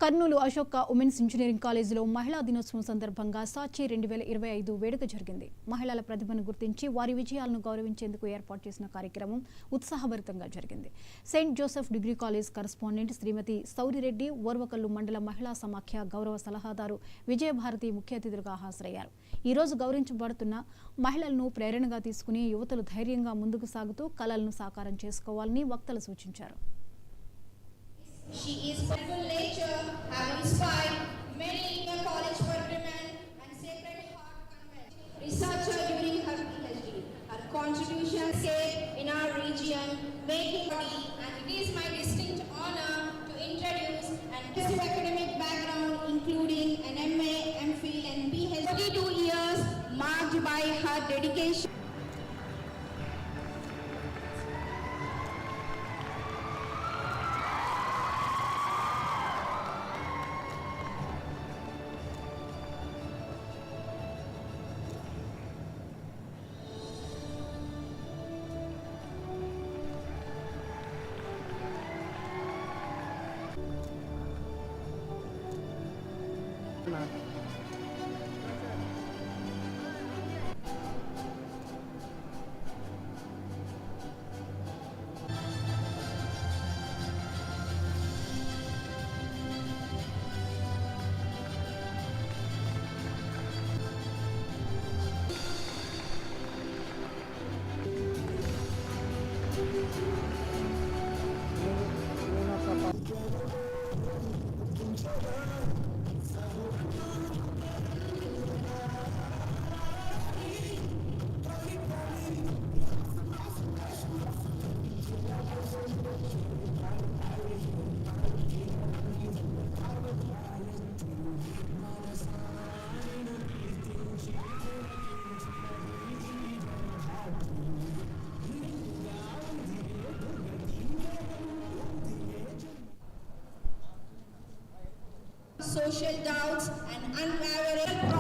Kurnool Ashoka women's engineering కాలేజీలో మహిళా దినోత్సవం సందర్భంగా సాచి 2025 వేడుక జరిగింది. మహిళల ప్రతిభను గుర్తించి వారి విజయాలను గౌరవించేందుకు ఏర్పాటు చేసిన కార్యక్రమం ఉత్సాహభరితంగా జరిగింది. Saint Joseph degree college correspondent Shrimati Saurireddy, Orvakal మండల మహిళా సమాఖ్య గౌరవ సలహాదారు విజయభారతి ముఖ్య అతిథులుగా హాజరయ్యారు. ఈ రోజు గౌరవించబడుతున్న మహిళలను ప్రేరణగా తీసుకుని యువతులు ధైర్యంగా ముందుకు సాగుతూ కలలను సాకారం చేసుకోవాలని వక్తలు సూచించారు. She is beautiful nature, have inspired many in the college for women and Sacred Heart Convent. Researcher during her PhD. Her contribution in our region, making body, and it is my distinct honor to introduce and impressive academic background including an MA, MPhil and PhD. 32 years marked by her dedication.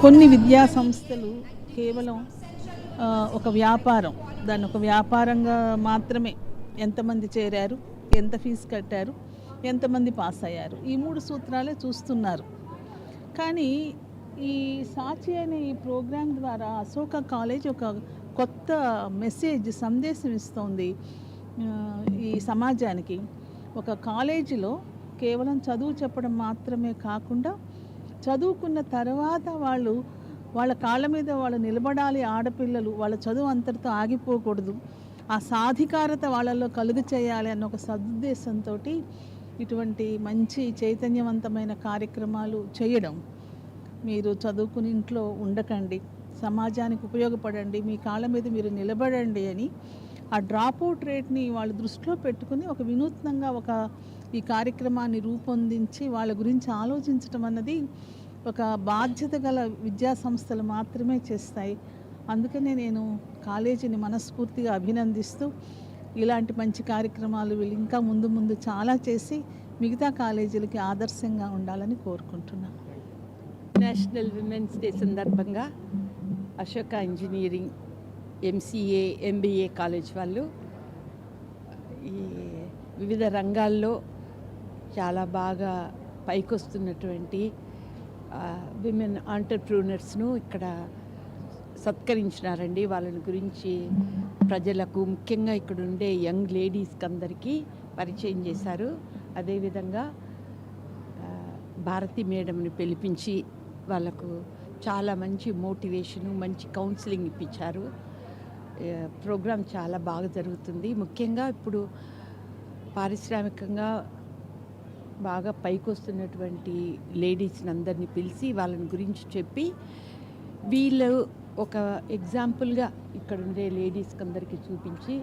కొన్ని విద్యా సంస్థలు కేవలం ఒక వ్యాపారం, దాన్ని ఒక వ్యాపారంగా మాత్రమే ఎంతమంది చేరారు, ఎంత ఫీజు కట్టారు, ఎంతమంది పాస్ అయ్యారు, ఈ 3 సూత్రాలే చూస్తున్నారు. కానీ ఈ సాచి అనే ఈ ప్రోగ్రాం ద్వారా అశోక కాలేజ్ ఒక కొత్త సందేశం ఇస్తోంది ఈ సమాజానికి. ఒక కాలేజీలో కేవలం చదువు చెప్పడం మాత్రమే కాకుండా చదువుకున్న తర్వాత వాళ్ళ కాళ్ళ మీద వాళ్ళు నిలబడాలి. ఆడపిల్లలు వాళ్ళ చదువు అంతటితో ఆగిపోకూడదు, ఆ సాధికారత వాళ్ళల్లో కలుగు చేయాలి అన్న ఒక సదుద్దేశంతో ఇటువంటి మంచి చైతన్యవంతమైన కార్యక్రమాలు చేయడం. మీరు చదువుకుని ఇంట్లో ఉండకండి, సమాజానికి ఉపయోగపడండి, మీ కాళ్ళ మీద మీరు నిలబడండి అని ఆ డ్రాప్అవుట్ రేట్ని వాళ్ళు దృష్టిలో పెట్టుకుని ఒక వినూత్నంగా ఈ కార్యక్రమాన్ని రూపొందించి వాళ్ళ గురించి ఆలోచించడం అన్నది ఒక బాధ్యత గల విద్యా సంస్థలు మాత్రమే చేస్తాయి. అందుకనే నేను కాలేజీని మనస్ఫూర్తిగా అభినందిస్తూ ఇలాంటి మంచి కార్యక్రమాలు వీళ్ళు ఇంకా ముందు చాలా చేసి మిగతా కాలేజీలకి ఆదర్శంగా ఉండాలని కోరుకుంటున్నాను. నేషనల్ విమెన్స్ డే సందర్భంగా Ashoka engineering, MCA, MBA college వాళ్ళు ఈ వివిధ రంగాల్లో చాలా బాగా పైకొస్తున్నటువంటి విమెన్ ఆంటర్ప్రూనర్స్ను ఇక్కడ సత్కరించినారండి. వాళ్ళని గురించి ప్రజలకు, ముఖ్యంగా ఇక్కడ ఉండే యంగ్ లేడీస్కి అందరికీ పరిచయం చేశారు. అదేవిధంగా భారతి మేడంని పిలిపించి వాళ్ళకు చాలా మంచి మోటివేషను, మంచి కౌన్సిలింగ్ ఇప్పించారు. ప్రోగ్రాం చాలా బాగా జరుగుతుంది. ముఖ్యంగా ఇప్పుడు పారిశ్రామికంగా బాగా పైకొస్తున్నటువంటి లేడీస్ని అందరినీ పిలిచి వాళ్ళని గురించి చెప్పి వీళ్ళు ఒక ఎగ్జాంపుల్గా ఇక్కడ ఉండే లేడీస్కి అందరికీ చూపించి